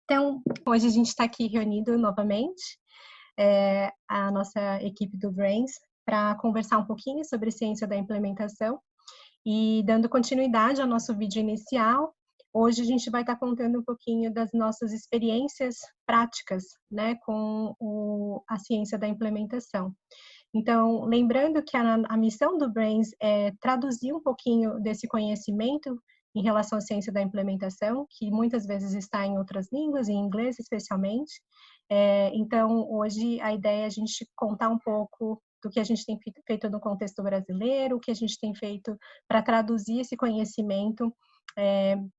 Então, hoje a gente está aqui reunido novamente, a nossa equipe do Brains, para conversar um pouquinho sobre ciência da implementação. E dando continuidade ao nosso vídeo inicial, hoje a gente vai estar contando um pouquinho das nossas experiências práticas, né, com a ciência da implementação. Então, lembrando que a missão do Brains é traduzir um pouquinho desse conhecimento em relação à ciência da implementação, que muitas vezes está em outras línguas, em inglês especialmente. Então, hoje a ideia é a gente contar um pouco do que a gente tem feito no contexto brasileiro, o que a gente tem feito para traduzir esse conhecimento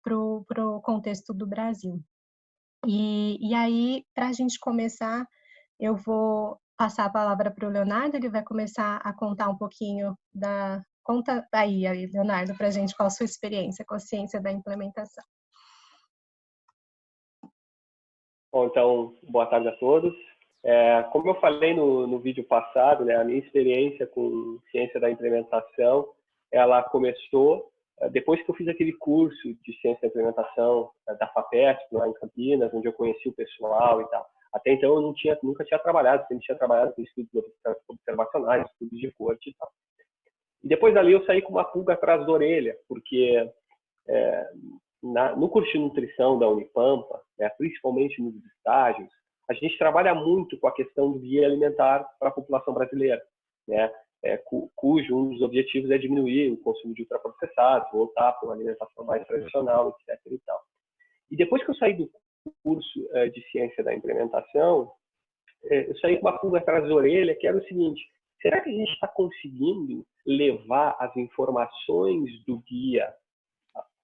para o contexto do Brasil. E aí, para a gente começar, eu vou passar a palavra para o Leonardo, ele vai começar a contar um pouquinho da... Conta aí, Leonardo, para a gente qual a sua experiência com a ciência da implementação. Bom, então, boa tarde a todos. Como eu falei no vídeo passado, né, a minha experiência com ciência da implementação, ela começou depois que eu fiz aquele curso de ciência da implementação da FAPESP, lá em Campinas, onde eu conheci o pessoal e tal. Até então eu nunca tinha trabalhado, sempre tinha trabalhado com estudos observacionais, estudos de corte e tal. E depois dali eu saí com uma pulga atrás da orelha, porque no curso de nutrição da Unipampa, né, principalmente nos estágios, a gente trabalha muito com a questão do guia alimentar para a população brasileira, né, cujo um dos objetivos é diminuir o consumo de ultraprocessados, voltar para uma alimentação mais tradicional, etc. E tal. E depois que eu saí do curso de ciência da implementação, eu saí com uma pulga atrás da orelha, que era o seguinte: será que a gente está conseguindo levar as informações do guia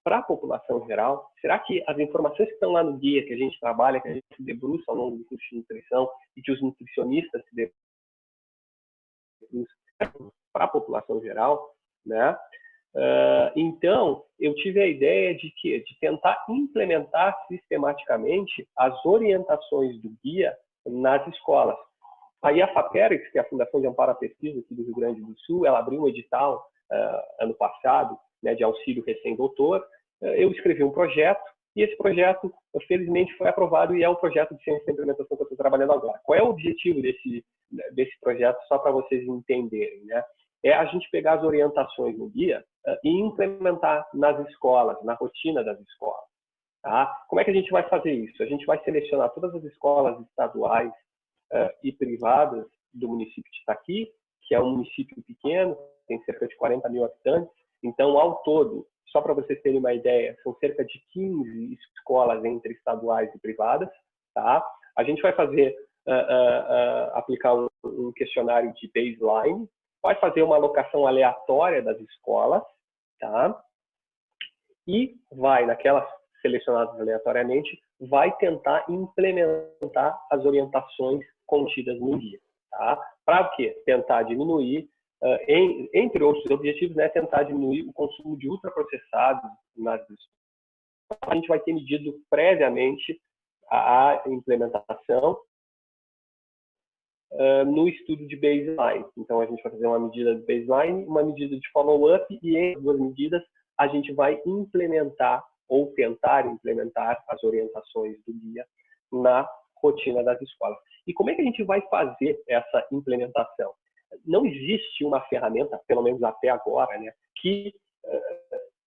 para a população geral? Será que as informações que estão lá no guia, que a gente trabalha, que a gente se debruça ao longo do curso de nutrição e que os nutricionistas se debruçam para a população geral, né? Então, eu tive a ideia de tentar implementar sistematicamente as orientações do guia nas escolas. Aí a FAPEREX, que é a Fundação de Amparo à Pesquisa aqui do Rio Grande do Sul, ela abriu um edital ano passado, né, de auxílio recém-doutor. Eu escrevi um projeto e esse projeto, felizmente, foi aprovado e é o projeto de ciência da implementação que eu estou trabalhando agora. Qual é o objetivo desse projeto, só para vocês entenderem, né? É a gente pegar as orientações no guia e implementar nas escolas, na rotina das escolas. Tá? Como é que a gente vai fazer isso? A gente vai selecionar todas as escolas estaduais e privadas do município de Itaqui, que é um município pequeno, tem cerca de 40 mil habitantes. Então, ao todo, só para vocês terem uma ideia, são cerca de 15 escolas entre estaduais e privadas. Tá? A gente vai fazer, aplicar um questionário de baseline, vai fazer uma alocação aleatória das escolas, tá? E vai, naquelas selecionadas aleatoriamente, vai tentar implementar as orientações contidas no guia. Tá? Para o quê? Tentar diminuir, entre outros objetivos, né, tentar diminuir o consumo de ultraprocessados nas escolas. A gente vai ter medido previamente a implementação no estudo de baseline. Então, a gente vai fazer uma medida de baseline, uma medida de follow-up, e entre as duas medidas, a gente vai implementar ou tentar implementar as orientações do guia na rotina das escolas. E como é que a gente vai fazer essa implementação? Não existe uma ferramenta, pelo menos até agora, né, que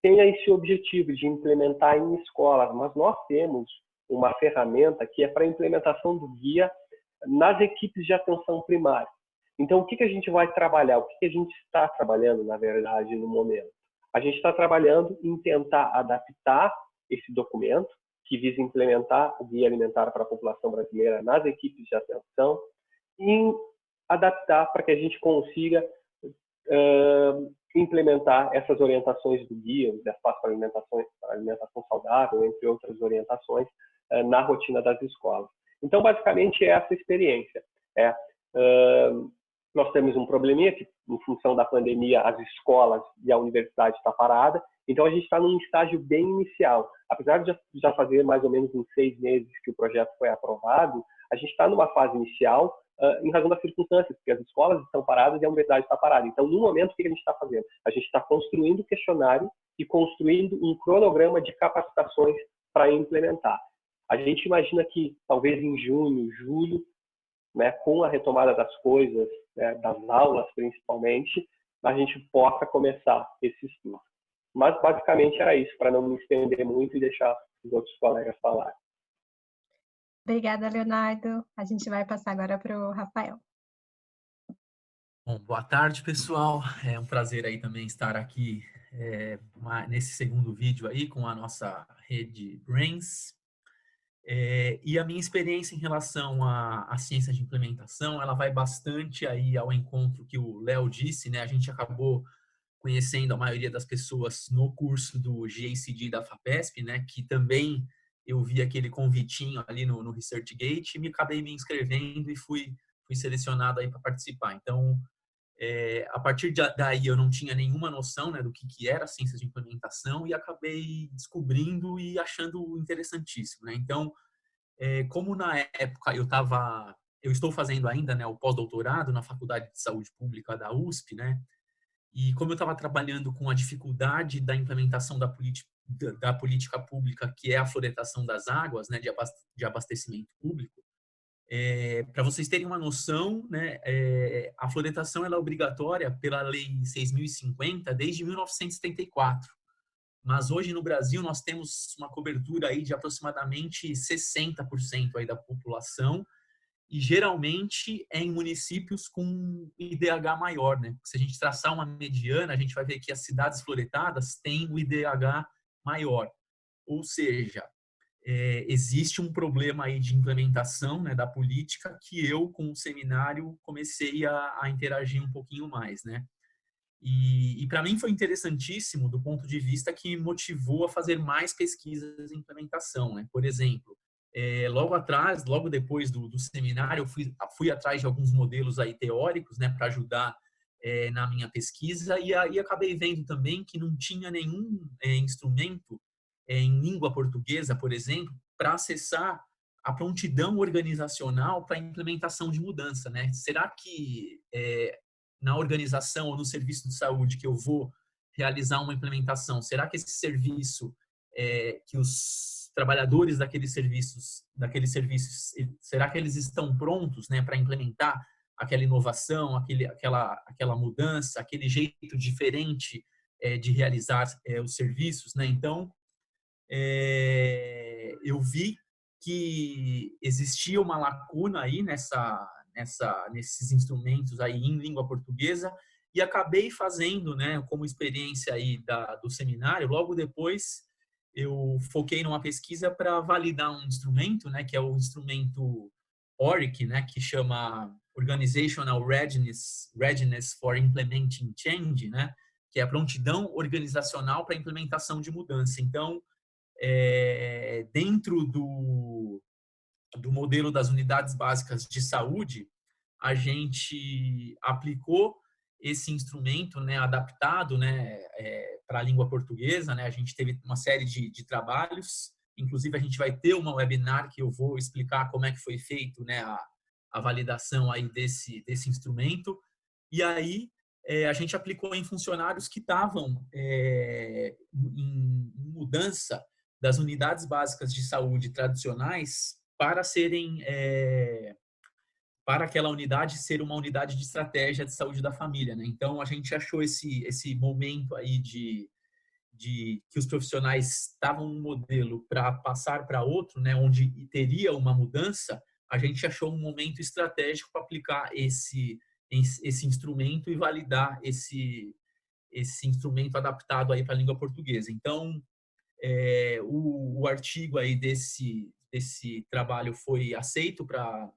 tenha esse objetivo de implementar em escolas, mas nós temos uma ferramenta que é para a implementação do guia nas equipes de atenção primária. Então, o que a gente vai trabalhar? O que a gente está trabalhando, na verdade, no momento? A gente está trabalhando em tentar adaptar esse documento, que visa implementar o Guia Alimentar para a População Brasileira nas equipes de atenção, e adaptar para que a gente consiga implementar essas orientações do guia, os 10 passos para alimentação saudável, entre outras orientações, na rotina das escolas. Então, basicamente, é essa experiência. Nós temos um probleminha que, em função da pandemia, as escolas e a universidade estão paradas. Então, a gente está num estágio bem inicial. Apesar de já fazer mais ou menos uns 6 meses que o projeto foi aprovado, a gente está numa fase inicial em razão das circunstâncias, porque as escolas estão paradas e a universidade está parada. Então, no momento, o que a gente está fazendo? A gente está construindo o questionário e construindo um cronograma de capacitações para implementar. A gente imagina que talvez em junho, julho, né, com a retomada das coisas, né, das aulas principalmente, a gente possa começar esse estudo. Mas basicamente era isso, para não me estender muito e deixar os outros colegas falarem. Obrigada, Leonardo. A gente vai passar agora para o Rafael. Bom, boa tarde, pessoal. É um prazer aí também estar aqui nesse segundo vídeo aí com a nossa rede Brains. E a minha experiência em relação à ciência de implementação, ela vai bastante aí ao encontro que o Léo disse, né? A gente acabou conhecendo a maioria das pessoas no curso do GACD da FAPESP, né? Que também eu vi aquele convitinho ali no ResearchGate e acabei me inscrevendo e fui selecionado aí para participar. Então, a partir daí eu não tinha nenhuma noção, né, do que era ciência de implementação e acabei descobrindo e achando interessantíssimo, né? Então, como na época eu estou fazendo ainda, né, o pós-doutorado na Faculdade de Saúde Pública da USP, né? E como eu estava trabalhando com a dificuldade da implementação da política pública, que é a fluoretação das águas, né, de abastecimento público, para vocês terem uma noção, né, a fluoretação ela é obrigatória pela Lei 6.050 desde 1974. Mas hoje no Brasil nós temos uma cobertura aí de aproximadamente 60% aí da população e geralmente é em municípios com IDH maior, né? Se a gente traçar uma mediana, a gente vai ver que as cidades floretadas têm o IDH maior. Ou seja, existe um problema aí de implementação, né, da política que eu, com o seminário, comecei a interagir um pouquinho mais, né? E para mim foi interessantíssimo do ponto de vista que me motivou a fazer mais pesquisas em implementação, né? Por exemplo, logo depois do seminário, eu fui atrás de alguns modelos aí teóricos, né, para ajudar na minha pesquisa e aí acabei vendo também que não tinha nenhum instrumento em língua portuguesa, por exemplo, para acessar a prontidão organizacional para a implementação de mudança, né? Será que na organização ou no serviço de saúde que eu vou realizar uma implementação, será que esse serviço, que os trabalhadores daqueles serviços, será que eles estão prontos, né, para implementar aquela inovação, aquela mudança, aquele jeito diferente de realizar os serviços, né? Então, eu vi que existia uma lacuna aí nesses instrumentos aí em língua portuguesa e acabei fazendo, né, como experiência aí do seminário. Logo depois eu foquei numa pesquisa para validar um instrumento, né, que é o instrumento ORIC, né, que chama Organizational Readiness for Implementing Change, né, que é a prontidão organizacional para a implementação de mudança. Então, dentro do modelo das unidades básicas de saúde, a gente aplicou esse instrumento, né, adaptado, né, para a língua portuguesa, né? A gente teve uma série de trabalhos, inclusive a gente vai ter uma webinar que eu vou explicar como é que foi feito, né, a validação aí desse instrumento. E aí a gente aplicou em funcionários que estavam em mudança das unidades básicas de saúde tradicionais para serem para aquela unidade ser uma unidade de estratégia de saúde da família, né? Então a gente achou esse momento aí de que os profissionais estavam um modelo para passar para outro, né? Onde teria uma mudança, a gente achou um momento estratégico para aplicar esse instrumento e validar esse instrumento adaptado aí para a língua portuguesa. Então o artigo aí desse trabalho foi aceito para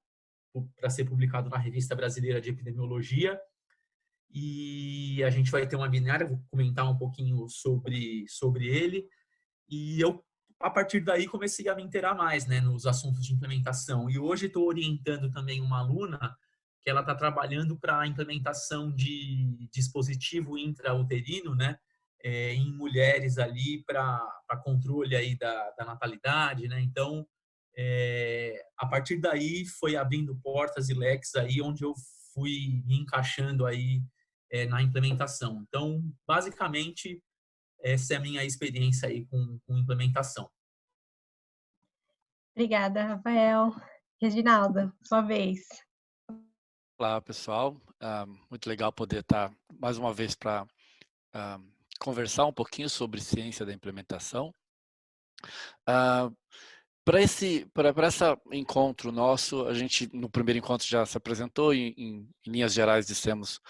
ser publicado na Revista Brasileira de Epidemiologia e a gente vai ter um webinar, eu vou comentar um pouquinho sobre ele e eu a partir daí comecei a me inteirar mais, né, nos assuntos de implementação e hoje estou orientando também uma aluna que ela está trabalhando para a implementação de dispositivo intrauterino, né, em mulheres ali para controle aí da natalidade, né? Então, a partir daí foi abrindo portas e leques aí onde eu fui me encaixando aí na implementação. Então, basicamente, essa é a minha experiência aí com implementação. Obrigada, Rafael. Reginaldo, sua vez. Olá, pessoal. Muito legal poder estar mais uma vez para conversar um pouquinho sobre ciência da implementação. Para esse encontro nosso, a gente no primeiro encontro já se apresentou e em linhas gerais dissemos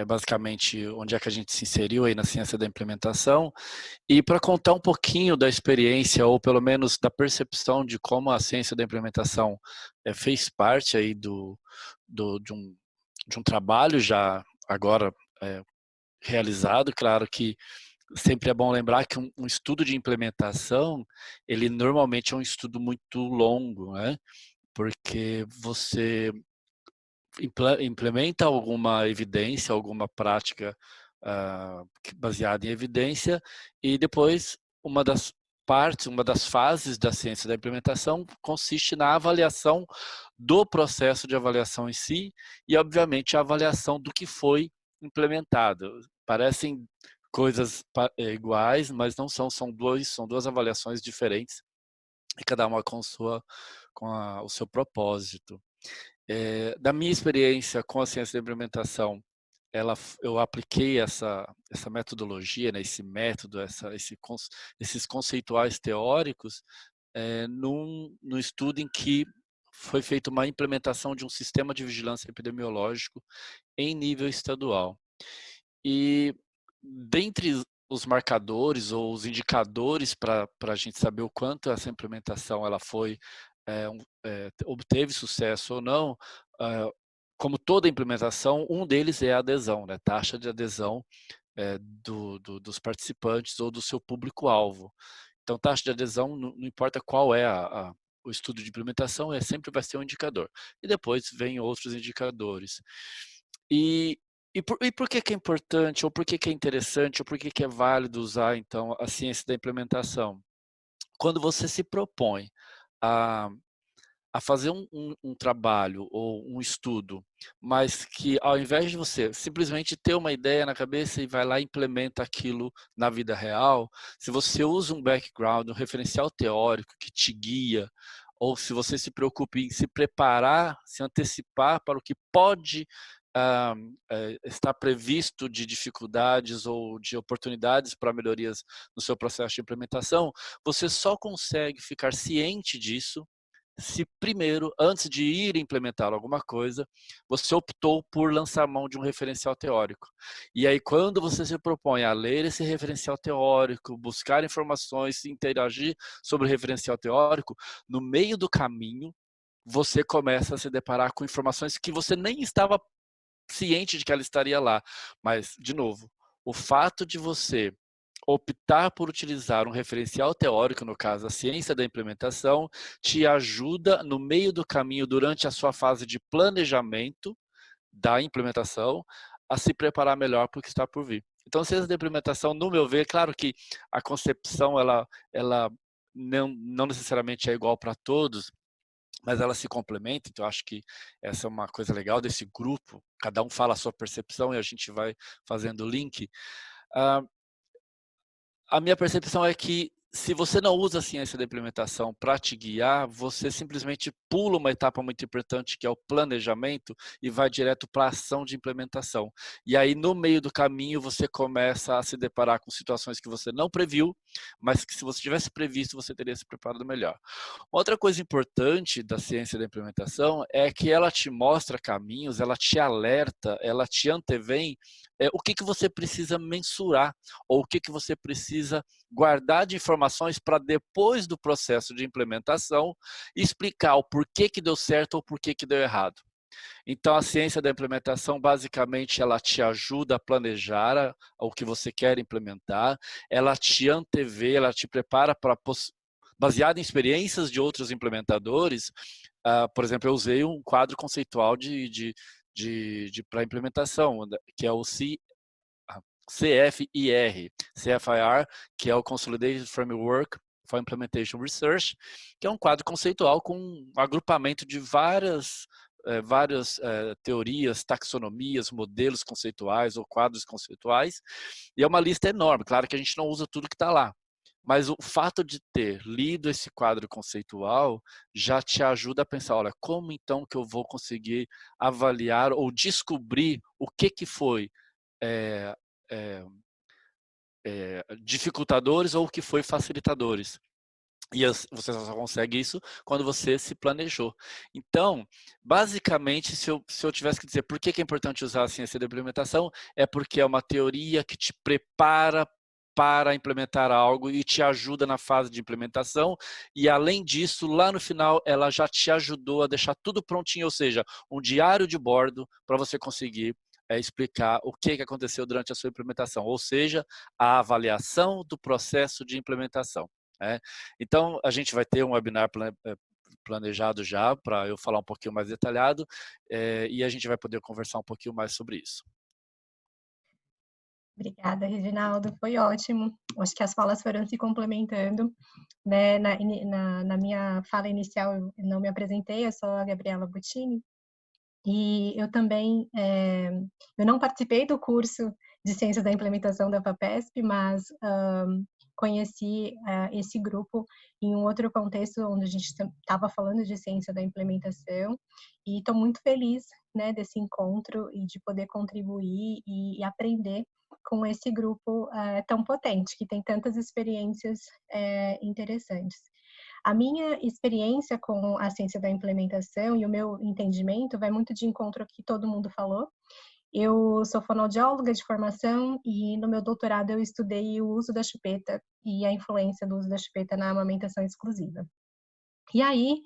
basicamente onde é que a gente se inseriu aí na ciência da implementação. E para contar um pouquinho da experiência, ou pelo menos da percepção de como a ciência da implementação fez parte aí de um trabalho já agora realizado. Claro que sempre é bom lembrar que um estudo de implementação, ele normalmente é um estudo muito longo, né? Porque você implementa alguma evidência, alguma prática baseada em evidência, e depois uma das fases da ciência da implementação consiste na avaliação do processo de avaliação em si e, obviamente, a avaliação do que foi implementado. Parecem coisas iguais, mas não são, são duas avaliações diferentes, e cada uma com o seu propósito. Da minha experiência com a ciência da implementação, eu apliquei essa metodologia, né, esse método, esses conceituais teóricos num estudo em que foi feita uma implementação de um sistema de vigilância epidemiológico em nível estadual. E dentre os marcadores ou os indicadores para a gente saber o quanto essa implementação ela foi obteve sucesso ou não, como toda implementação, um deles é a adesão, né? Taxa de adesão dos participantes ou do seu público-alvo. Então, taxa de adesão, não importa qual é o estudo de implementação, sempre vai ser um indicador. E depois vem outros indicadores. E por que é importante, ou por que é interessante, ou por que é válido usar, então, a ciência da implementação? Quando você se propõe a fazer um trabalho ou um estudo, mas que ao invés de você simplesmente ter uma ideia na cabeça e vai lá e implementa aquilo na vida real, se você usa um background, um referencial teórico que te guia, ou se você se preocupa em se preparar, se antecipar para o que pode estar previsto de dificuldades ou de oportunidades para melhorias no seu processo de implementação, você só consegue ficar ciente disso se primeiro, antes de ir implementar alguma coisa, você optou por lançar mão de um referencial teórico. E aí, quando você se propõe a ler esse referencial teórico, buscar informações, interagir sobre o referencial teórico, no meio do caminho, você começa a se deparar com informações que você nem estava ciente de que ela estaria lá. Mas, de novo, o fato de você optar por utilizar um referencial teórico, no caso a ciência da implementação, te ajuda no meio do caminho, durante a sua fase de planejamento da implementação, a se preparar melhor para o que está por vir. Então, a ciência da implementação, no meu ver, claro que a concepção ela não necessariamente é igual para todos, mas ela se complementa. Então acho que essa é uma coisa legal desse grupo, cada um fala a sua percepção e a gente vai fazendo o link. A minha percepção é que se você não usa a ciência da implementação para te guiar, você simplesmente pula uma etapa muito importante, que é o planejamento, e vai direto para a ação de implementação. E aí, no meio do caminho, você começa a se deparar com situações que você não previu, mas que, se você tivesse previsto, você teria se preparado melhor. Outra coisa importante da ciência da implementação é que ela te mostra caminhos, ela te alerta, ela te antevém o que você precisa mensurar, ou o que você precisa guardar de informações para, depois do processo de implementação, explicar o porquê que deu certo ou porquê que deu errado. Então, a ciência da implementação, basicamente, ela te ajuda a planejar o que você quer implementar, ela te antevê, ela te prepara para, baseado em experiências de outros implementadores. Por exemplo, eu usei um quadro conceitual para implementação, que é o CFIR, que é o Consolidated Framework for Implementation Research, que é um quadro conceitual com um agrupamento de várias teorias, taxonomias, modelos conceituais ou quadros conceituais, e é uma lista enorme. Claro que a gente não usa tudo que está lá, mas o fato de ter lido esse quadro conceitual já te ajuda a pensar, olha, como então que eu vou conseguir avaliar ou descobrir o que foi dificultadores ou o que foi facilitadores. E você só consegue isso quando você se planejou. Então, basicamente, se eu tivesse que dizer por que é importante usar a ciência da implementação, é porque é uma teoria que te prepara para implementar algo e te ajuda na fase de implementação. E, além disso, lá no final, ela já te ajudou a deixar tudo prontinho, ou seja, um diário de bordo para você conseguir explicar o que aconteceu durante a sua implementação, ou seja, a avaliação do processo de implementação. Então, a gente vai ter um webinar planejado já para eu falar um pouquinho mais detalhado e a gente vai poder conversar um pouquinho mais sobre isso. Obrigada, Reginaldo, foi ótimo. Acho que as falas foram se complementando. Né? Na minha fala inicial, eu não me apresentei, eu sou a Gabriela Buttini, e eu também, eu não participei do curso de Ciências da Implementação da FAPESP, mas conheci esse grupo em um outro contexto onde a gente estava falando de Ciência da Implementação, e estou muito feliz, né, desse encontro e de poder contribuir e aprender com esse grupo tão potente, que tem tantas experiências interessantes. A minha experiência com a ciência da implementação e o meu entendimento vai muito de encontro ao que todo mundo falou. Eu sou fonoaudióloga de formação e no meu doutorado eu estudei o uso da chupeta e a influência do uso da chupeta na amamentação exclusiva. E aí,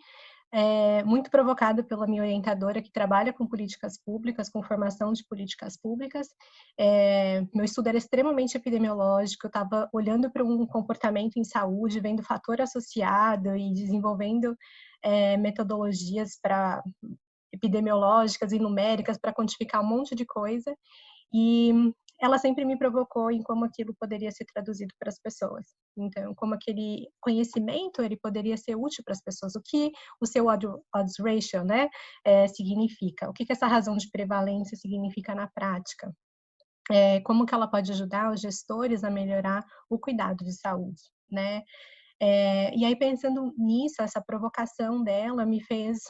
muito provocada pela minha orientadora que trabalha com políticas públicas, com formação de políticas públicas. Meu estudo era extremamente epidemiológico, eu estava olhando para um comportamento em saúde, vendo fator associado e desenvolvendo metodologias epidemiológicas e numéricas para quantificar um monte de coisa. E ela sempre me provocou em como aquilo poderia ser traduzido para as pessoas. Então, como aquele conhecimento ele poderia ser útil para as pessoas. O que o seu odds ratio, né, significa? O que essa razão de prevalência significa na prática? Como que ela pode ajudar os gestores a melhorar o cuidado de saúde, né? E aí, pensando nisso, essa provocação dela me fez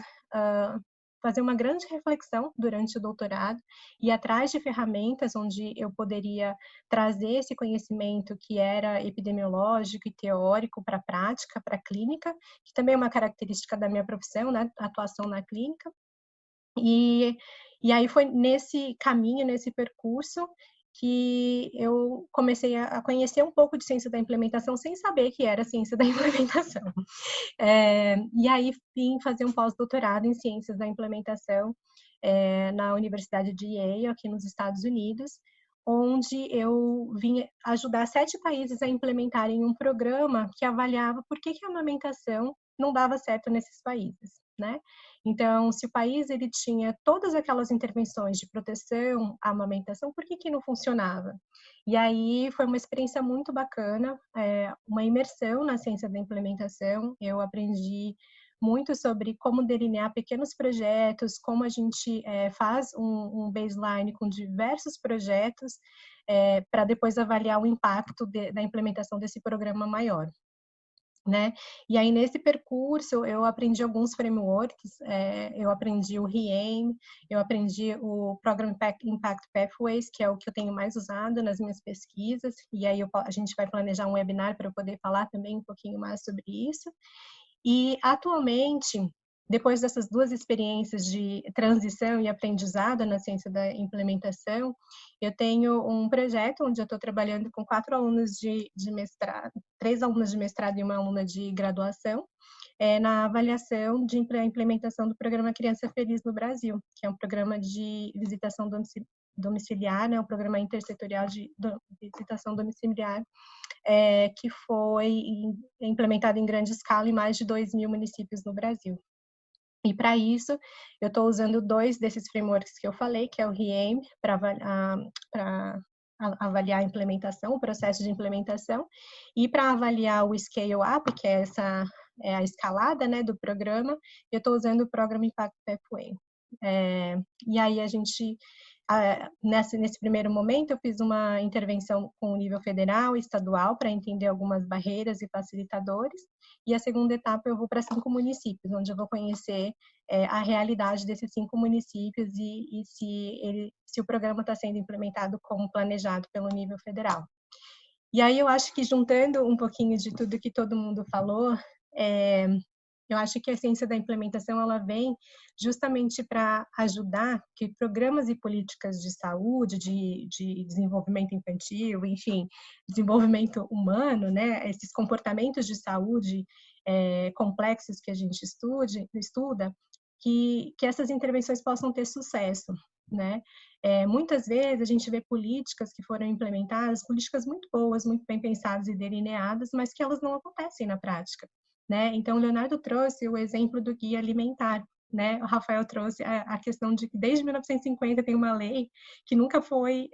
fazer uma grande reflexão durante o doutorado e atrás de ferramentas onde eu poderia trazer esse conhecimento que era epidemiológico e teórico para a prática, para a clínica, que também é uma característica da minha profissão, né, a atuação na clínica. E aí foi nesse caminho, nesse percurso, que eu comecei a conhecer um pouco de ciência da implementação sem saber que era ciência da implementação. E aí vim fazer um pós-doutorado em ciências da implementação na Universidade de Yale, aqui nos Estados Unidos, onde eu vim ajudar 7 países a implementarem um programa que avaliava por que a amamentação não dava certo nesses países, né? Então, se o país ele tinha todas aquelas intervenções de proteção à amamentação, por que não funcionava? E aí foi uma experiência muito bacana, uma imersão na ciência da implementação. Eu aprendi muito sobre como delinear pequenos projetos, como a gente faz um baseline com diversos projetos para depois avaliar o impacto da implementação desse programa maior. Né? E aí, nesse percurso, eu aprendi alguns frameworks, eu aprendi o REAIM, eu aprendi o Program Impact Pathways, que é o que eu tenho mais usado nas minhas pesquisas, e aí a gente vai planejar um webinar para eu poder falar também um pouquinho mais sobre isso. E, atualmente, depois dessas 2 experiências de transição e aprendizado na ciência da implementação, eu tenho um projeto onde eu estou trabalhando com 4 alunos de mestrado, 3 alunos de mestrado e uma aluna de graduação, na avaliação de implementação do programa Criança Feliz no Brasil, que é um programa de visitação domiciliar, né, um programa intersetorial de visitação domiciliar, que foi implementado em grande escala em mais de 2.000 municípios no Brasil. E para isso, eu estou usando 2 desses frameworks que eu falei, que é o REAIM, para avaliar a implementação, o processo de implementação, e para avaliar o Scale Up, que é a escalada, né, do programa, eu estou usando o Program Impact Pathway. E aí a gente Nesse primeiro momento, eu fiz uma intervenção com o nível federal e estadual para entender algumas barreiras e facilitadores. E a segunda etapa eu vou para 5 municípios, onde eu vou conhecer a realidade desses 5 municípios e se o programa está sendo implementado como planejado pelo nível federal. E aí eu acho que, juntando um pouquinho de tudo que todo mundo falou, eu acho que a ciência da implementação ela vem justamente para ajudar que programas e políticas de saúde, de desenvolvimento infantil, enfim, desenvolvimento humano, né, esses comportamentos de saúde complexos que a gente estuda, que essas intervenções possam ter sucesso, né? Muitas vezes a gente vê políticas que foram implementadas, políticas muito boas, muito bem pensadas e delineadas, mas que elas não acontecem na prática. Né? Então, o Leonardo trouxe o exemplo do guia alimentar, né? O Rafael trouxe a questão de que desde 1950 tem uma lei que nunca foi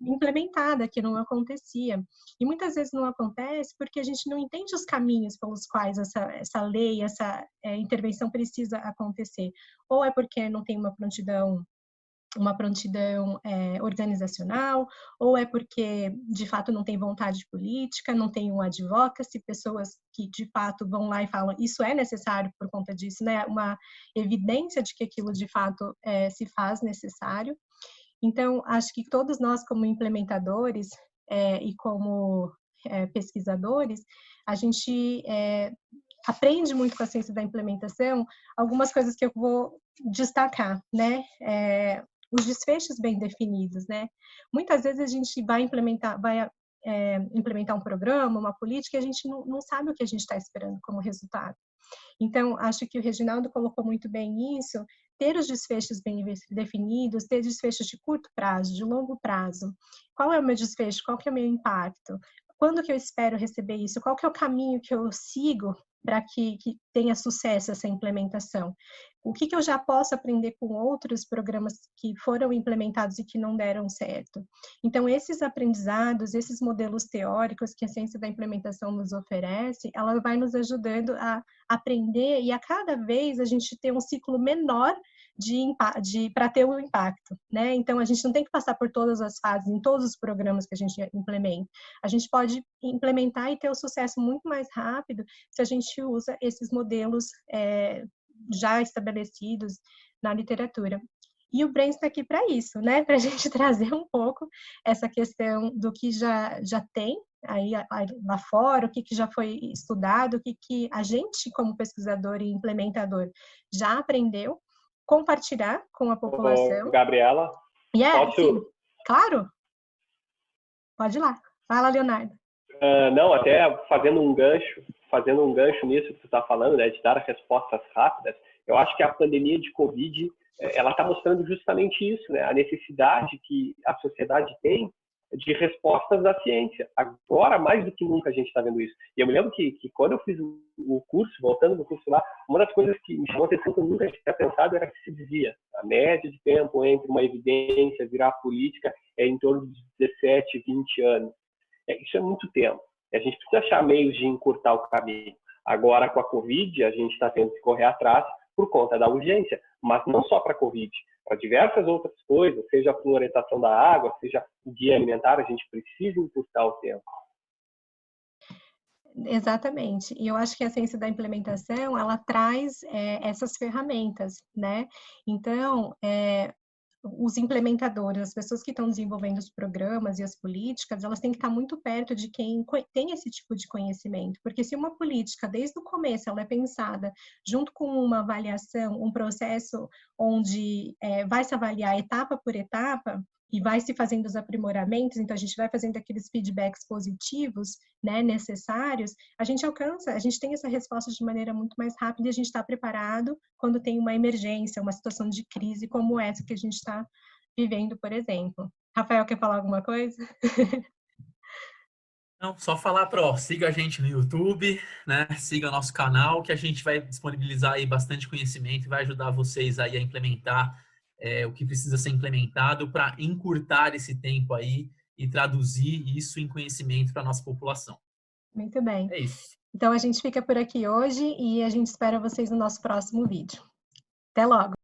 implementada, que não acontecia. E muitas vezes não acontece porque a gente não entende os caminhos pelos quais essa lei, essa intervenção precisa acontecer. Ou é porque não tem uma prontidão organizacional, ou é porque, de fato, não tem vontade política, não tem um advocacy, pessoas que, de fato, vão lá e falam isso é necessário por conta disso, né? Uma evidência de que aquilo, de fato, se faz necessário. Então, acho que todos nós, como implementadores e como pesquisadores, a gente aprende muito com a ciência da implementação, algumas coisas que eu vou destacar, né? Os desfechos bem definidos, né? Muitas vezes a gente vai implementar um programa, uma política, e a gente não sabe o que a gente está esperando como resultado. Então, acho que o Reginaldo colocou muito bem isso, ter os desfechos bem definidos, ter desfechos de curto prazo, de longo prazo. Qual é o meu desfecho? Qual que é o meu impacto? Quando que eu espero receber isso? Qual que é o caminho que eu sigo para que tenha sucesso essa implementação? O que eu já posso aprender com outros programas que foram implementados e que não deram certo? Então, esses aprendizados, esses modelos teóricos que a ciência da implementação nos oferece, ela vai nos ajudando a aprender e a cada vez a gente ter um ciclo menor para ter o impacto, né? Então, a gente não tem que passar por todas as fases, em todos os programas que a gente implementa. A gente pode implementar e ter o sucesso muito mais rápido se a gente usa esses modelos já estabelecidos na literatura. E o Brains está aqui para isso, né? Para a gente trazer um pouco essa questão do que já tem aí lá fora, o que já foi estudado, o que a gente, como pesquisador e implementador, já aprendeu, compartilhar com a população. Gabriela, posso? Sim, claro. Pode ir lá. Fala, Leonardo. Não, até fazendo um gancho nisso que tu está falando, né, de dar respostas rápidas, eu acho que a pandemia de Covid, ela está mostrando justamente isso, né, a necessidade que a sociedade tem de respostas da ciência. Agora, mais do que nunca, a gente está vendo isso. E eu me lembro que quando eu fiz o curso, voltando no curso lá, uma das coisas que me chamou a atenção que eu nunca tinha pensado era que se dizia a média de tempo entre uma evidência virar política é em torno de 17, 20 anos. Isso é muito tempo. A gente precisa achar meios de encurtar o caminho. Agora, com a Covid, a gente está tendo que correr atrás por conta da urgência, mas não só para a Covid, para diversas outras coisas, seja a fluoretação da água, seja o guia alimentar, a gente precisa encurtar o tempo. Exatamente. E eu acho que a ciência da implementação, ela traz essas ferramentas, né? Então, os implementadores, as pessoas que estão desenvolvendo os programas e as políticas, elas têm que estar muito perto de quem tem esse tipo de conhecimento, porque se uma política, desde o começo, ela é pensada junto com uma avaliação, um processo onde vai se avaliar etapa por etapa, e vai se fazendo os aprimoramentos, então a gente vai fazendo aqueles feedbacks positivos, né, necessários, a gente tem essa resposta de maneira muito mais rápida e a gente está preparado quando tem uma emergência, uma situação de crise como essa que a gente está vivendo, por exemplo. Rafael, quer falar alguma coisa? Não, só falar siga a gente no YouTube, né? Siga nosso canal, que a gente vai disponibilizar aí bastante conhecimento e vai ajudar vocês aí a implementar o que precisa ser implementado para encurtar esse tempo aí e traduzir isso em conhecimento para a nossa população. Muito bem. É isso. Então, a gente fica por aqui hoje e a gente espera vocês no nosso próximo vídeo. Até logo!